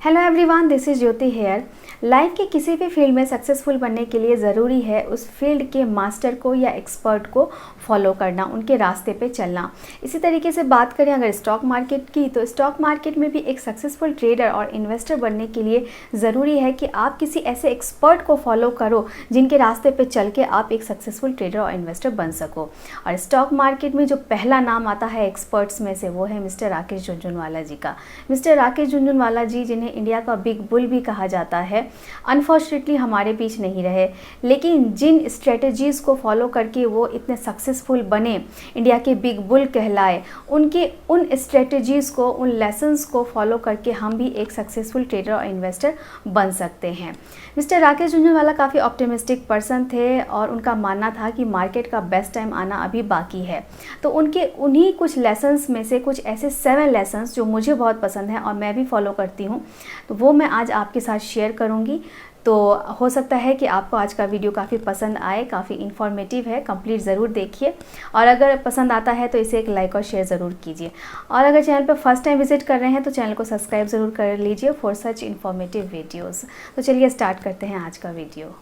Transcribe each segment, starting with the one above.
Hello everyone, this is Jyoti here. Life के किसी भी फील्ड में सक्सेसफुल बनने के लिए ज़रूरी है उस फील्ड के मास्टर को या एक्सपर्ट को फॉलो करना, उनके रास्ते पे चलना। इसी तरीके से बात करें अगर स्टॉक मार्केट की, तो स्टॉक मार्केट में भी एक सक्सेसफुल ट्रेडर और इन्वेस्टर बनने के लिए ज़रूरी है कि आप किसी ऐसे एक्सपर्ट को फॉलो करो जिनके रास्ते पे चल के आप एक सक्सेसफुल ट्रेडर और इन्वेस्टर बन सको। और स्टॉक मार्केट में जो पहला नाम आता है एक्सपर्ट्स में से, वो है मिस्टर राकेश झुनझुनवाला जी का। मिस्टर राकेश झुनझुनवाला जी, जिन्हें इंडिया का बिग बुल भी कहा जाता है, अनफॉर्चुनेटली हमारे बीच नहीं रहे, लेकिन जिन स्ट्रेटजीज़ को फॉलो करके वो इतने सक्सेसफुल बने, इंडिया के बिग बुल कहलाए, उनके उन स्ट्रेटजीज़ को, उन लेसन्स को फॉलो करके हम भी एक सक्सेसफुल ट्रेडर और इन्वेस्टर बन सकते हैं। मिस्टर राकेश झुनझुनवाला काफ़ी ऑप्टिमिस्टिक पर्सन थे और उनका मानना था कि मार्केट का बेस्ट टाइम आना अभी बाकी है। तो उनके उन्हीं कुछ लेसन्स में से कुछ ऐसे 7 लेसन्स जो मुझे बहुत पसंद हैं और मैं भी फॉलो करती हूँ, तो वो मैं आज आपके साथ शेयर करूँगी। तो हो सकता है कि आपको आज का वीडियो काफ़ी पसंद आए, काफ़ी इन्फॉर्मेटिव है, कंप्लीट ज़रूर देखिए और अगर पसंद आता है तो इसे एक लाइक और शेयर ज़रूर कीजिए। और अगर चैनल पर फर्स्ट टाइम विजिट कर रहे हैं तो चैनल को सब्सक्राइब ज़रूर कर लीजिए फॉर सच इन्फॉर्मेटिव वीडियोज़। तो चलिए स्टार्ट करते हैं आज का वीडियो।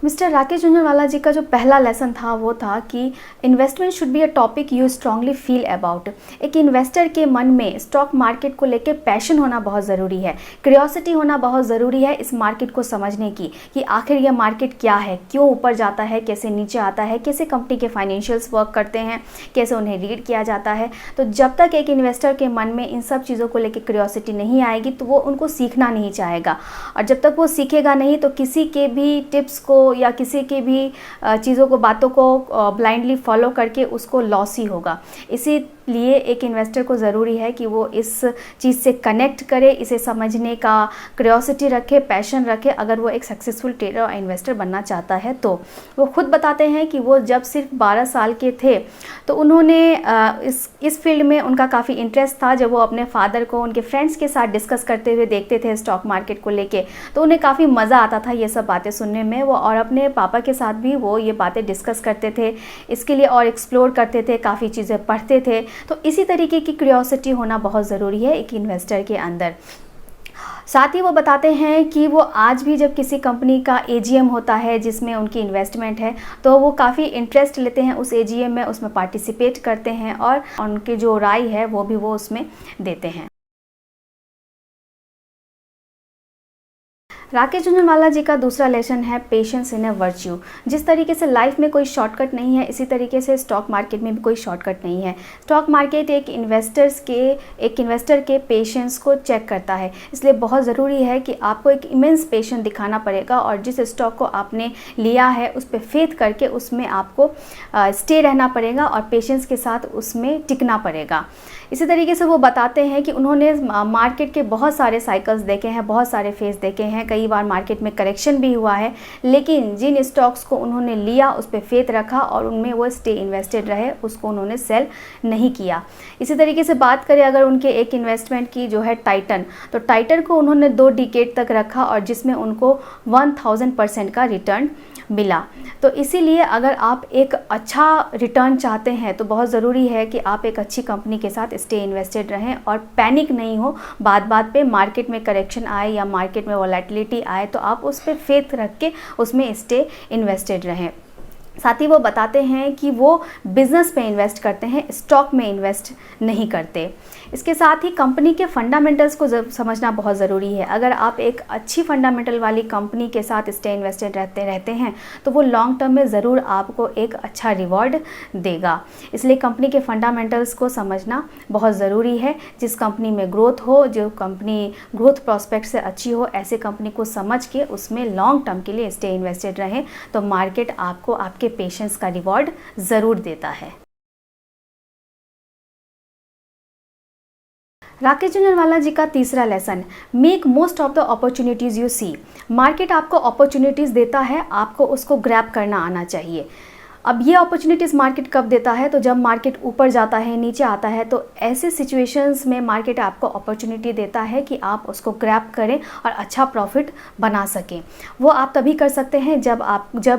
मिस्टर राकेश झुनझुनवाला जी का जो पहला लेसन था वो था कि investment should be a topic you strongly feel about. एक इन्वेस्टर के मन में स्टॉक मार्केट को लेकर पैशन होना बहुत ज़रूरी है, क्यूरियोसिटी होना बहुत ज़रूरी है इस मार्केट को समझने की कि आखिर यह मार्केट क्या है, क्यों ऊपर जाता है, कैसे नीचे आता है, कैसे कंपनी के फाइनेंशियल्स वर्क करते हैं, कैसे उन्हें रीड किया जाता है। तो जब तक एक इन्वेस्टर के मन में इन सब चीज़ों को लेकर क्यूरियोसिटी नहीं आएगी तो वो उनको सीखना नहीं चाहेगा, और जब तक वो सीखेगा नहीं तो किसी के भी टिप्स को या किसी की भी चीज़ों को, बातों को ब्लाइंडली फॉलो करके उसको लॉस ही होगा। इसीलिए एक इन्वेस्टर को ज़रूरी है कि वो इस चीज़ से कनेक्ट करे, इसे समझने का क्यूरियोसिटी रखे, पैशन रखे, अगर वो एक सक्सेसफुल ट्रेडर और इन्वेस्टर बनना चाहता है। तो वो खुद बताते हैं कि वो जब सिर्फ 12 साल के थे तो उन्होंने इस फील्ड में उनका काफ़ी इंटरेस्ट था। जब वो अपने फादर को उनके फ्रेंड्स के साथ डिस्कस करते हुए देखते थे स्टॉक मार्केट को लेके, तो उन्हें काफ़ी मज़ा आता था ये सब बातें सुनने में। वो और अपने पापा के साथ भी वो ये बातें डिस्कस करते थे, इसके लिए और एक्सप्लोर करते थे, काफ़ी चीज़ें पढ़ते थे। तो इसी तरीके की क्यूरियोसिटी होना बहुत ज़रूरी है एक इन्वेस्टर के अंदर। साथ ही वो बताते हैं कि वो आज भी जब किसी कंपनी का एजीएम होता है जिसमें उनकी इन्वेस्टमेंट है, तो वो काफ़ी इंटरेस्ट लेते हैं उस एजीएम में, उसमें पार्टिसिपेट करते हैं और उनकी जो राय है वो भी वो उसमें देते हैं। राकेश झुनझुनवाला जी का दूसरा लेसन है पेशेंस इन ए वर्च्यू। जिस तरीके से लाइफ में कोई शॉर्टकट नहीं है, इसी तरीके से स्टॉक मार्केट में भी कोई शॉर्टकट नहीं है। स्टॉक मार्केट एक इन्वेस्टर के पेशेंस को चेक करता है, इसलिए बहुत ज़रूरी है कि आपको एक इमेंस पेशेंस दिखाना पड़ेगा और जिस स्टॉक को आपने लिया है उस पर फेथ करके उसमें आपको स्टे रहना पड़ेगा और पेशेंस के साथ उसमें टिकना पड़ेगा। इसी तरीके से वो बताते हैं कि उन्होंने मार्केट के बहुत सारे साइकिल्स देखे हैं, बहुत सारे फेज देखे हैं, कई बार मार्केट में करेक्शन भी हुआ है, लेकिन जिन स्टॉक्स को उन्होंने लिया उस पर फेथ रखा और उनमें वो स्टे इन्वेस्टेड रहे, उसको उन्होंने सेल नहीं किया। इसी तरीके से बात करें अगर उनके एक इन्वेस्टमेंट की जो है टाइटन, तो टाइटन को उन्होंने 2 डिकेड तक रखा और जिसमें उनको 1000% का रिटर्न मिला। तो इसीलिए अगर आप एक अच्छा रिटर्न चाहते हैं तो बहुत ज़रूरी है कि आप एक अच्छी कंपनी के साथ स्टे इन्वेस्टेड रहें और पैनिक नहीं हो बात बात पे। मार्केट में करेक्शन आए या मार्केट में वोलेटिलिटी आए तो आप उस पर फेथ रख के उसमें स्टे इन्वेस्टेड रहें। साथ ही वो बताते हैं कि वो बिज़नेस पे इन्वेस्ट करते हैं, स्टॉक में इन्वेस्ट नहीं करते। इसके साथ ही कंपनी के फंडामेंटल्स को समझना बहुत ज़रूरी है। अगर आप एक अच्छी फंडामेंटल वाली कंपनी के साथ स्टे इन्वेस्टेड रहते हैं तो वो लॉन्ग टर्म में ज़रूर आपको एक अच्छा रिवॉर्ड देगा। इसलिए कंपनी के फंडामेंटल्स को समझना बहुत ज़रूरी है। जिस कंपनी में ग्रोथ हो, जो कंपनी ग्रोथ प्रॉस्पेक्ट से अच्छी हो, ऐसे कंपनी को समझ के उसमें लॉन्ग टर्म के लिए स्टे इन्वेस्टेड रहें, तो मार्केट आपको आपके पेशेंस का रिवॉर्ड ज़रूर देता है। राकेश झुनझुनवाला जी का तीसरा lesson, make most of the opportunities you see. Market आपको अपॉर्चुनिटीज़ देता है, आपको उसको ग्रैब करना आना चाहिए। अब ये अपॉर्चुनिटीज़ मार्केट कब देता है, तो जब मार्केट ऊपर जाता है, नीचे आता है, तो ऐसे सिचुएशंस में मार्केट आपको अपॉर्चुनिटी देता है कि आप उसको ग्रैब करें और अच्छा प्रॉफिट बना सकें। वो आप तभी कर सकते हैं जब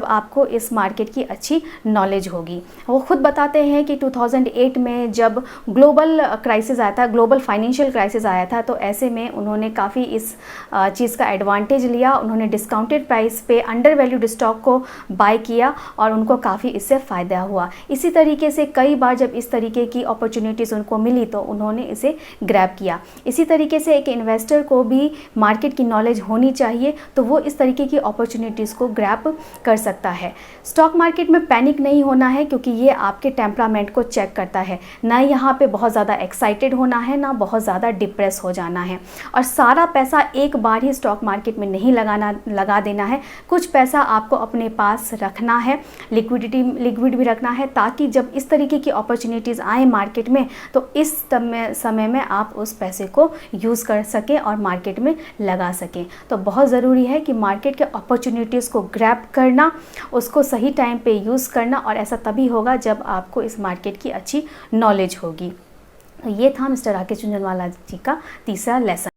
आपको इस मार्केट की अच्छी नॉलेज होगी। वो खुद बताते हैं कि 2008 में जब ग्लोबल क्राइसिस आया था, ग्लोबल फाइनेंशियल क्राइसिस आया था, तो ऐसे में उन्होंने काफ़ी इस चीज़ का एडवांटेज लिया। उन्होंने डिस्काउंटेड प्राइस पे अंडर वैल्यूड स्टॉक को बाय किया और उनको काफ़ी इससे फ़ायदा हुआ। इसी तरीके से कई बार जब इस तरीके की अपॉर्चुनिटीज़ उनको मिली तो उन्होंने इसे ग्रैब किया। इसी तरीके से एक इन्वेस्टर को भी मार्केट की नॉलेज होनी चाहिए, तो वो इस तरीके की अपॉर्चुनिटीज़ को ग्रैब कर सकता है। स्टॉक मार्केट में पैनिक नहीं होना है, क्योंकि ये आपके टेम्परामेंट को चेक करता है। ना यहाँ पे बहुत ज़्यादा एक्साइटेड होना है, ना बहुत ज़्यादा डिप्रेस हो जाना है। और सारा पैसा एक बार ही स्टॉक मार्केट में नहीं लगा देना है। कुछ पैसा आपको अपने पास रखना है, लिक्विड भी रखना है, ताकि जब इस तरीके की अपॉर्चुनिटीज़ आए मार्केट में तो इस समय में आप उस पैसे को यूज़ कर सकें और मार्केट में लगा सकें। तो बहुत ज़रूरी है कि मार्केट के अपॉर्चुनिटीज़ को ग्रैब करना, उसको सही टाइम पे यूज़ करना, और ऐसा तभी होगा जब आपको इस मार्केट की अच्छी नॉलेज होगी। ये था मिस्टर राकेश झुंझुनवाला जी का तीसरा लेसन।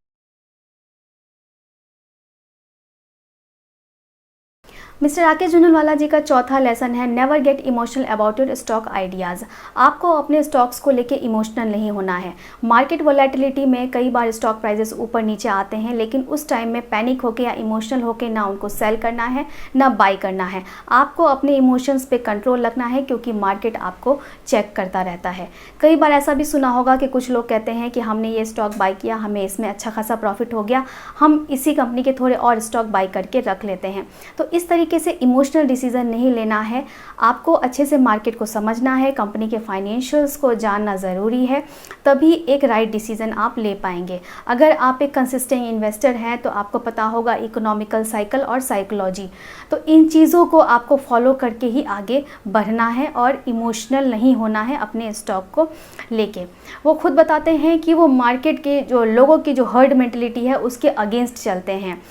मिस्टर राकेश झुंझुनवाला जी का चौथा लेसन है never get emotional about your stock ideas. आपको अपने स्टॉक्स को लेके इमोशनल नहीं होना है। मार्केट वोलेटिलिटी में कई बार स्टॉक प्राइसेस ऊपर नीचे आते हैं, लेकिन उस टाइम में पैनिक होके या इमोशनल होके ना उनको सेल करना है ना बाई करना है। आपको अपने इमोशंस पे कंट्रोल रखना है, क्योंकि मार्केट आपको चेक करता रहता है। कई बार ऐसा भी सुना होगा कि कुछ लोग कहते हैं कि हमने ये स्टॉक बाई किया, हमें इसमें अच्छा खासा प्रॉफिट हो गया, हम इसी कंपनी के थोड़े और स्टॉक बाई करके रख लेते हैं। तो इस तरीके से इमोशनल डिसीजन नहीं लेना है। आपको अच्छे से मार्केट को समझना है, कंपनी के फाइनेंशियल्स को जानना ज़रूरी है, तभी एक राइट डिसीजन आप ले पाएंगे। अगर आप एक कंसिस्टेंट इन्वेस्टर हैं तो आपको पता होगा इकोनॉमिकल साइकिल और साइकोलॉजी, तो इन चीज़ों को आपको फॉलो करके ही आगे बढ़ना है और इमोशनल नहीं होना है अपने स्टॉक को लेके। वो खुद बताते हैं कि वो मार्केट के जो लोगों की जो हर्ड मेंटलिटी है उसके अगेंस्ट चलते हैं।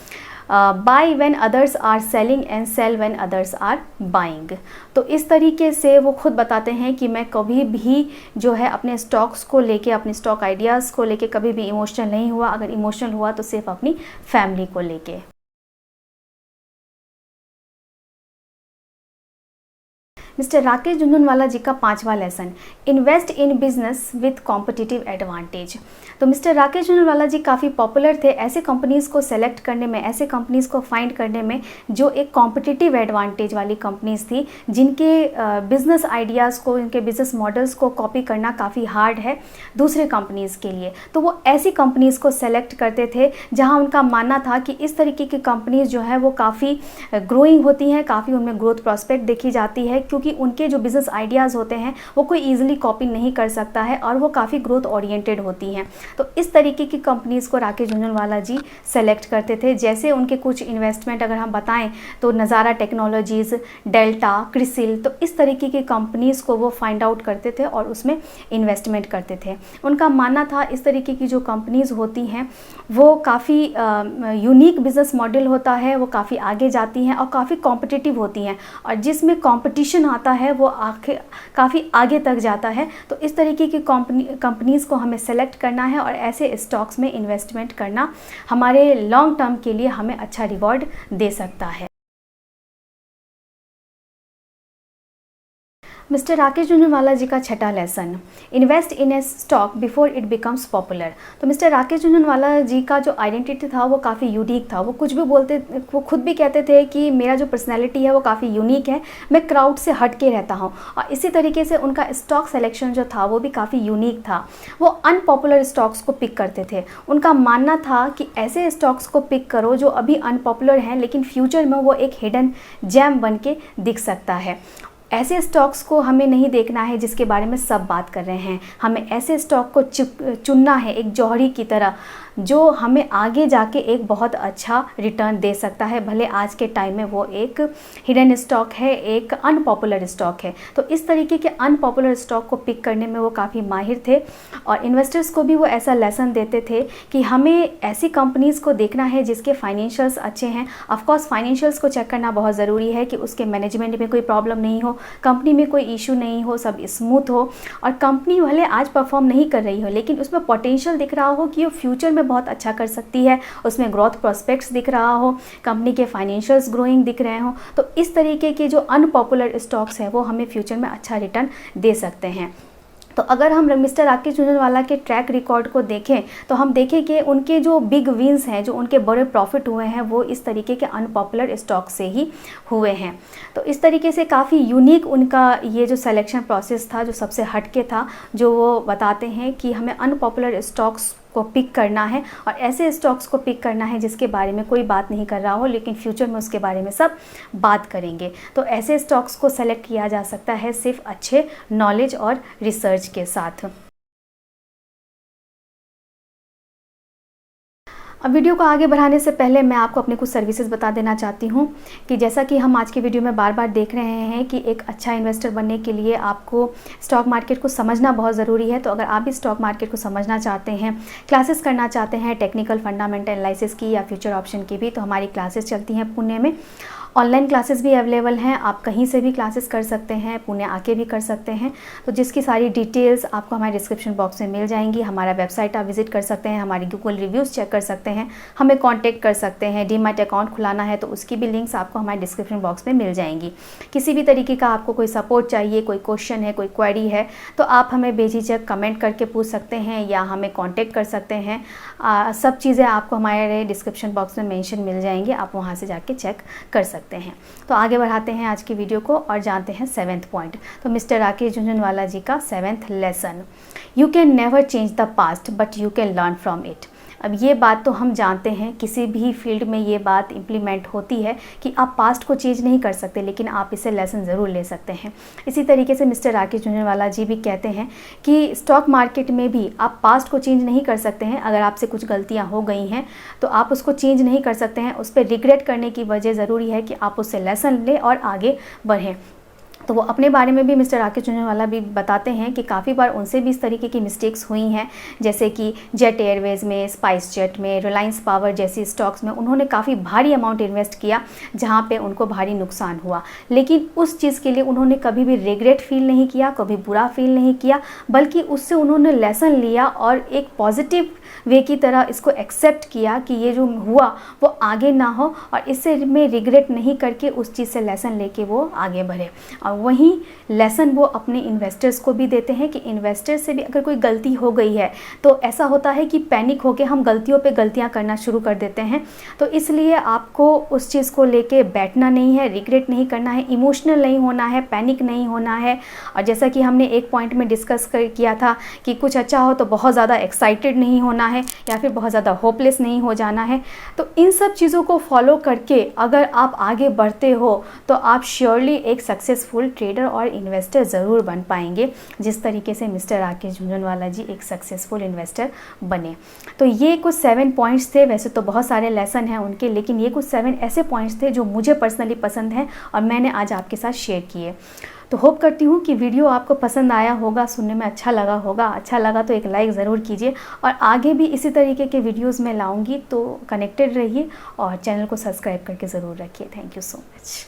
Buy when others are selling and sell when others are buying. तो इस तरीके से वो खुद बताते हैं कि मैं कभी भी जो है अपने स्टॉक्स को लेके, अपने स्टॉक आइडियाज़ को लेके कभी भी इमोशनल नहीं हुआ। अगर इमोशनल हुआ तो सिर्फ अपनी फैमिली को लेके। मिस्टर राकेश झुंझुनवाला जी का पांचवा lesson, invest in business with competitive advantage. तो मिस्टर राकेश झुंझुनवाला जी काफ़ी पॉपुलर थे ऐसे कंपनीज़ को सेलेक्ट करने में, ऐसे कंपनीज़ को फाइंड करने में जो एक कॉम्पिटिटिव एडवांटेज वाली कंपनीज़ थी, जिनके बिज़नेस आइडियाज़ को, इनके बिज़नेस मॉडल्स को कॉपी करना काफ़ी हार्ड है दूसरे कंपनीज़ के लिए। तो वो ऐसी कंपनीज़ को सेलेक्ट करते थे जहाँ उनका मानना था कि इस तरीके की कंपनीज़ जो है वो काफ़ी ग्रोइंग होती हैं, काफ़ी उनमें ग्रोथ प्रॉस्पेक्ट देखी जाती है, क्योंकि उनके जो बिज़नेस आइडियाज़ होते हैं वो कोई ईजिली कॉपी नहीं कर सकता है और वो काफ़ी ग्रोथ ओरिएंटेड होती हैं। तो इस तरीके की कंपनीज़ को राकेश झुंझुनवाला जी सेलेक्ट करते थे। जैसे उनके कुछ इन्वेस्टमेंट अगर हम बताएं तो नज़ारा टेक्नोलॉजीज़, डेल्टा, क्रिसिल, तो इस तरीके की कंपनीज़ को वो फाइंड आउट करते थे और उसमें इन्वेस्टमेंट करते थे। उनका मानना था इस तरीके की जो कंपनीज़ होती हैं वो काफ़ी यूनिक बिज़नेस मॉडल होता है, वो काफ़ी आगे जाती हैं और काफ़ी कॉम्पिटिटिव होती हैं, और जिसमें कॉम्पिटिशन आता है वो काफ़ी आगे तक जाता है। तो इस तरीके की कंपनीज़ को हमें सेलेक्ट करना है और ऐसे स्टॉक्स में इन्वेस्टमेंट करना हमारे लॉन्ग टर्म के लिए हमें अच्छा रिवॉर्ड दे सकता है। मिस्टर राकेश झुंझुनवाला जी का छठा lesson, invest in A stock before it becomes popular. तो मिस्टर राकेश झुंझुनवाला जी का जो आइडेंटिटी था वो काफ़ी यूनिक था। वो कुछ भी बोलते, वो खुद भी कहते थे कि मेरा जो पर्सनैलिटी है वो काफ़ी यूनिक है, मैं क्राउड से हट के रहता हूँ। और इसी तरीके से उनका स्टॉक सिलेक्शन जो था वो भी काफ़ी यूनिक था। वो अनपॉपुलर स्टॉक्स को पिक करते थे। उनका मानना था कि ऐसे स्टॉक्स को पिक करो जो अभी अनपॉपुलर हैं लेकिन फ्यूचर में वो एक हिडन जेम बन के दिख सकता है। ऐसे स्टॉक्स को हमें नहीं देखना है जिसके बारे में सब बात कर रहे हैं, हमें ऐसे स्टॉक को चुनना है एक जौहरी की तरह जो हमें आगे जाके एक बहुत अच्छा रिटर्न दे सकता है। भले आज के टाइम में वो एक हिडन स्टॉक है, एक अनपॉपुलर स्टॉक है। तो इस तरीके के अनपॉपुलर स्टॉक को पिक करने में वो काफ़ी माहिर थे और इन्वेस्टर्स को भी वो ऐसा लेसन देते थे कि हमें ऐसी कंपनीज़ को देखना है जिसके फाइनेंशियल्स अच्छे हैं। ऑफकोर्स फाइनेंशियल्स को चेक करना बहुत ज़रूरी है कि उसके मैनेजमेंट में कोई प्रॉब्लम नहीं हो, कंपनी में कोई इशू नहीं हो, सब स्मूथ हो और कंपनी भले आज परफॉर्म नहीं कर रही हो लेकिन उसमें पोटेंशियल दिख रहा हो कि वो फ्यूचर में बहुत अच्छा कर सकती है, उसमें ग्रोथ प्रोस्पेक्ट्स दिख रहा हो, कंपनी के फाइनेंशियल्स ग्रोइंग दिख रहे हो। तो इस तरीके के जो अनपॉपुलर स्टॉक्स हैं वो हमें फ्यूचर में अच्छा रिटर्न दे सकते हैं। तो अगर हम मिस्टर राकेश झुंझुनवाला के ट्रैक रिकॉर्ड को देखें तो हम देखें कि उनके जो बिग विंस हैं, जो उनके बड़े प्रॉफिट हुए हैं, वो इस तरीके के अनपॉपुलर स्टॉक से ही हुए हैं। तो इस तरीके से काफ़ी यूनिक उनका ये जो सिलेक्शन प्रोसेस था, जो सबसे हटके था, जो वो बताते हैं कि हमें अनपॉपुलर स्टॉक्स को पिक करना है और ऐसे स्टॉक्स को पिक करना है जिसके बारे में कोई बात नहीं कर रहा हो लेकिन फ्यूचर में उसके बारे में सब बात करेंगे। तो ऐसे स्टॉक्स को सेलेक्ट किया जा सकता है सिर्फ अच्छे नॉलेज और रिसर्च के साथ। अब वीडियो को आगे बढ़ाने से पहले मैं आपको अपनी कुछ सर्विसेज बता देना चाहती हूँ कि जैसा कि हम आज की वीडियो में बार बार देख रहे हैं कि एक अच्छा इन्वेस्टर बनने के लिए आपको स्टॉक मार्केट को समझना बहुत ज़रूरी है। तो अगर आप भी स्टॉक मार्केट को समझना चाहते हैं, क्लासेस करना चाहते हैं टेक्निकल फंडामेंटल एनालिसिस की या फ्यूचर ऑप्शन की भी, तो हमारी क्लासेस चलती हैं पुणे में। ऑनलाइन क्लासेस भी अवेलेबल हैं, आप कहीं से भी क्लासेस कर सकते हैं, पुणे आके भी कर सकते हैं। तो जिसकी सारी डिटेल्स आपको हमारे डिस्क्रिप्शन बॉक्स में मिल जाएंगी। हमारा वेबसाइट आप विजिट कर सकते हैं, हमारी गूगल रिव्यूज़ चेक कर सकते हैं, हमें कांटेक्ट कर सकते हैं। डीमैट अकाउंट खुलाना है तो उसकी भी लिंक्स आपको हमारे डिस्क्रिप्शन बॉक्स में मिल जाएंगी। किसी भी तरीके का आपको कोई सपोर्ट चाहिए, कोई क्वेश्चन है, कोई क्वेरी है, तो आप हमें बेझिझक कमेंट करके पूछ सकते हैं या हमें कॉन्टेक्ट कर सकते हैं। सब चीज़ें आपको हमारे डिस्क्रिप्शन बॉक्स में मेंशन मिल जाएंगे, आप वहाँ से जाके चेक कर सकते हैं। तो आगे बढ़ाते हैं आज की वीडियो को और जानते हैं 7th पॉइंट। तो मिस्टर राकेश झुंझुनवाला जी का 7th lesson, you can never change the past but you can learn from it. अब ये बात तो हम जानते हैं, किसी भी फील्ड में ये बात इम्प्लीमेंट होती है कि आप पास्ट को चेंज नहीं कर सकते लेकिन आप इससे लेसन ज़रूर ले सकते हैं। इसी तरीके से मिस्टर राकेश झुंझुनवाला जी भी कहते हैं कि स्टॉक मार्केट में भी आप पास्ट को चेंज नहीं कर सकते हैं। अगर आपसे कुछ गलतियां हो गई हैं तो आप उसको चेंज नहीं कर सकते हैं, उस पर रिग्रेट करने की वजह ज़रूरी है कि आप उससे लेसन लें और आगे बढ़ें। तो वो अपने बारे में भी मिस्टर राकेश झुंझुनवाला भी बताते हैं कि काफ़ी बार उनसे भी इस तरीके की मिस्टेक्स हुई हैं, जैसे कि जेट एयरवेज़ में, स्पाइस जेट में, रिलायंस पावर जैसी स्टॉक्स में उन्होंने काफ़ी भारी अमाउंट इन्वेस्ट किया जहाँ पे उनको भारी नुकसान हुआ, लेकिन उस चीज़ के लिए उन्होंने कभी भी रिग्रेट फील नहीं किया, कभी बुरा फील नहीं किया, बल्कि उससे उन्होंने लेसन लिया और एक पॉजिटिव वे की तरह इसको एक्सेप्ट किया कि ये जो हुआ वो आगे ना हो और इससे में रिग्रेट नहीं करके उस चीज़ से लेसन लेके वो आगे बढ़े। और वहीं लेसन वो अपने इन्वेस्टर्स को भी देते हैं कि इन्वेस्टर्स से भी अगर कोई गलती हो गई है तो ऐसा होता है कि पैनिक होके हम गलतियों पे गलतियां करना शुरू कर देते हैं। तो इसलिए आपको उस चीज़ को लेके बैठना नहीं है, रिग्रेट नहीं करना है, इमोशनल नहीं होना है, पैनिक नहीं होना है। और जैसा कि हमने एक पॉइंट में डिस्कस किया था कि कुछ अच्छा हो तो बहुत ज़्यादा एक्साइटेड नहीं होना है या फिर बहुत ज़्यादा होपलेस नहीं हो जाना है। तो इन सब चीज़ों को फॉलो करके अगर आप आगे बढ़ते हो तो आप श्योरली एक सक्सेसफुल ट्रेडर और इन्वेस्टर ज़रूर बन पाएंगे, जिस तरीके से मिस्टर राकेश झुंझुनवाला जी एक सक्सेसफुल इन्वेस्टर बने। तो ये कुछ 7 पॉइंट्स थे, वैसे तो बहुत सारे लेसन हैं उनके, लेकिन ये कुछ 7 ऐसे पॉइंट्स थे जो मुझे पर्सनली पसंद हैं और मैंने आज आपके साथ शेयर किए। तो होप करती हूँ कि वीडियो आपको पसंद आया होगा, सुनने में अच्छा लगा होगा। अच्छा लगा तो एक लाइक ज़रूर कीजिए और आगे भी इसी तरीके के वीडियोस मैं लाऊंगी, तो कनेक्टेड रहिए और चैनल को सब्सक्राइब करके ज़रूर रखिए। Thank you so much.